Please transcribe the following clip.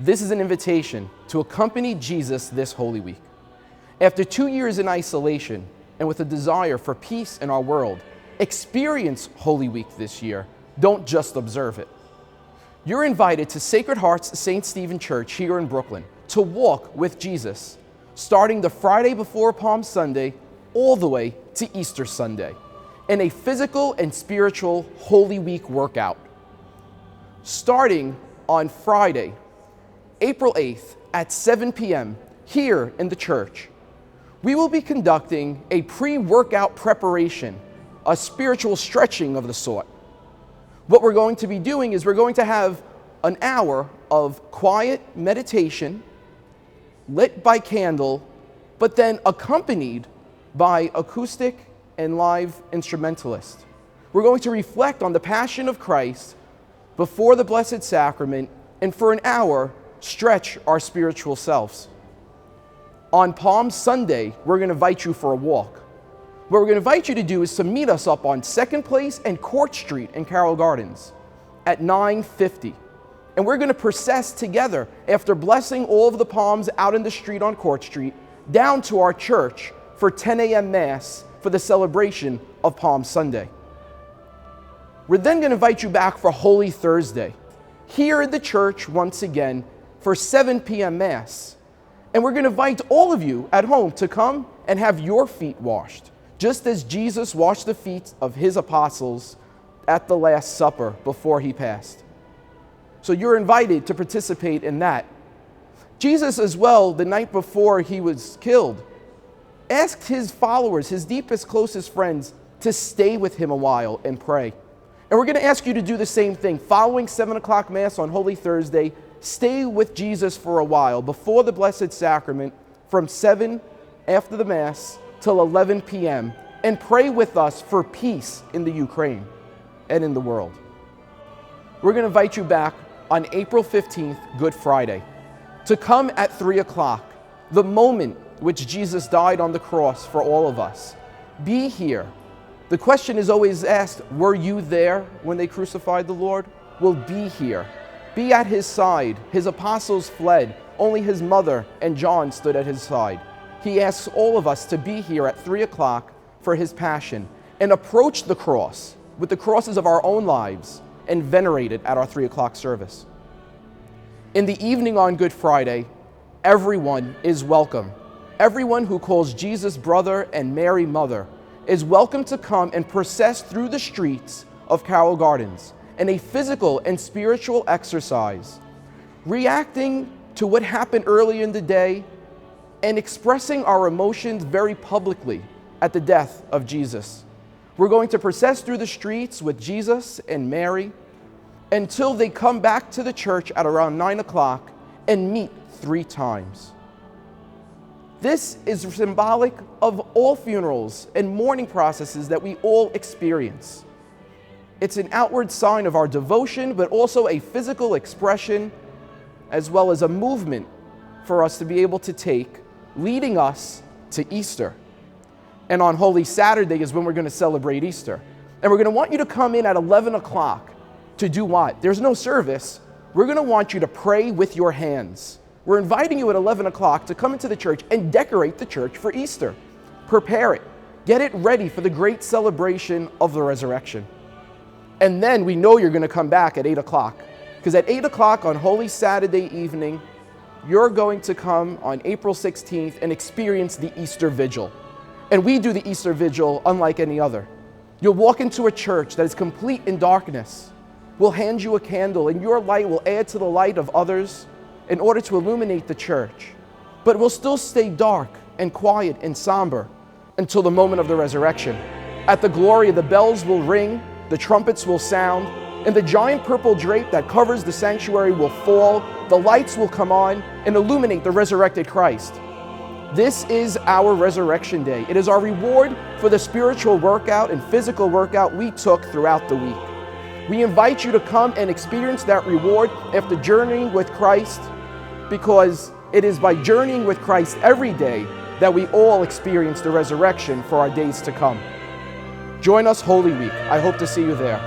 This is an invitation to accompany Jesus this Holy Week. After 2 years in isolation and with a desire for peace in our world, experience Holy Week this year. Don't just observe it. You're invited to Sacred Heart's St. Stephen Church here in Brooklyn to walk with Jesus, starting the Friday before Palm Sunday all the way to Easter Sunday, in a physical and spiritual Holy Week workout. Starting on Friday, April 8th at 7 p.m. here in the church, we will be conducting a pre-workout preparation, a spiritual stretching of the sort. What we're going to be doing is we're going to have an hour of quiet meditation, lit by candle, but then accompanied by acoustic and live instrumentalist. We're going to reflect on the Passion of Christ before the Blessed Sacrament, and for an hour, stretch our spiritual selves. On Palm Sunday, we're going to invite you for a walk. What we're going to invite you to do is to meet us up on 2nd Place and Court Street in Carroll Gardens at 9:50. And we're going to process together after blessing all of the palms out in the street on Court Street down to our church for 10 a.m. Mass for the celebration of Palm Sunday. We're then going to invite you back for Holy Thursday here in the church once again for 7 p.m. Mass. And we're going to invite all of you at home to come and have your feet washed, just as Jesus washed the feet of his apostles at the Last Supper before he passed. So you're invited to participate in that. Jesus as well, the night before he was killed, asked his followers, his deepest, closest friends, to stay with him a while and pray. And we're going to ask you to do the same thing. Following 7 o'clock Mass on Holy Thursday, stay with Jesus for a while before the Blessed Sacrament from 7 after the Mass till 11 p.m. and pray with us for peace in the Ukraine and in the world. We're going to invite you back on April 15th, Good Friday, to come at 3 o'clock, the moment which Jesus died on the cross for all of us. Be here. The question is always asked, were you there when they crucified the Lord? Well, be here. Be at his side. His apostles fled. Only his mother and John stood at his side. He asks all of us to be here at 3 o'clock for his passion and approach the cross with the crosses of our own lives and venerate it at our 3 o'clock service. In the evening on Good Friday, everyone is welcome. Everyone who calls Jesus brother and Mary mother is welcome to come and process through the streets of Carroll Gardens in a physical and spiritual exercise, reacting to what happened early in the day and expressing our emotions very publicly at the death of Jesus. We're going to process through the streets with Jesus and Mary until they come back to the church at around 9 o'clock and meet 3 times. This is symbolic of all funerals and mourning processes that we all experience. It's an outward sign of our devotion, but also a physical expression, as well as a movement for us to be able to take, leading us to Easter. And on Holy Saturday is when we're going to celebrate Easter. And we're going to want you to come in at 11 o'clock to do what? There's no service. We're going to want you to pray with your hands. We're inviting you at 11 o'clock to come into the church and decorate the church for Easter. Prepare it. Get it ready for the great celebration of the resurrection. And then we know you're going to come back at 8 o'clock. Because at 8 o'clock on Holy Saturday evening, you're going to come on April 16th and experience the Easter Vigil. And we do the Easter Vigil unlike any other. You'll walk into a church that is complete in darkness. We'll hand you a candle, and your light will add to the light of others in order to illuminate the church. But it will still stay dark and quiet and somber until the moment of the resurrection. At the glory, the bells will ring, the trumpets will sound, and the giant purple drape that covers the sanctuary will fall, the lights will come on and illuminate the resurrected Christ. This is our Resurrection Day. It is our reward for the spiritual workout and physical workout we took throughout the week. We invite you to come and experience that reward after journeying with Christ, because it is by journeying with Christ every day that we all experience the resurrection for our days to come. Join us Holy Week. I hope to see you there.